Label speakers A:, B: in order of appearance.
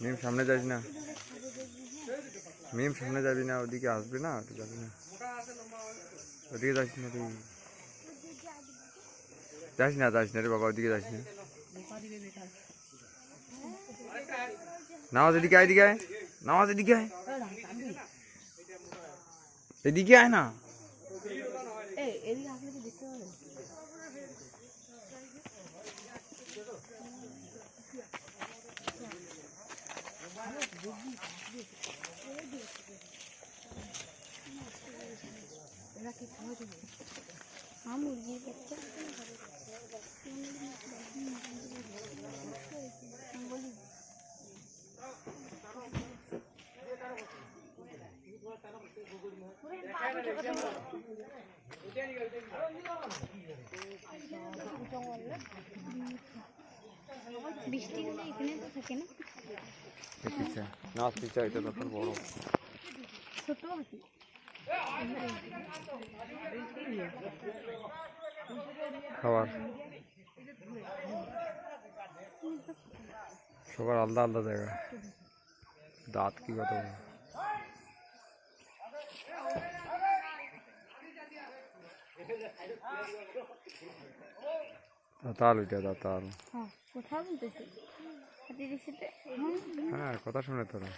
A: মিম সামনে যাস না, মিম সামনে যাবি না, ওদিকে আসবি না, ওদিকে যাবি না, ওদিকে যাস না, তুই যাস না রে বাবা, ওদিকে যাস না। নামাজ এদিকে আয়, এদিকে আয়, নামাজ এদিকে আয়, এদিকে আয় না।
B: মুরগির বাচ্চা বৃষ্টি হলে এখানে তো থাকে না,
A: এটা তো বড়
B: ছোট হাতি।
A: খাবার সবার আলাদা আলাদা জায়গা, দাঁত কি কত দাঁতাল, ওইটা দাঁতাল।
B: কথা বলতেছি হাতির সাথে,
A: হ্যাঁ কথা শুনে তোরা।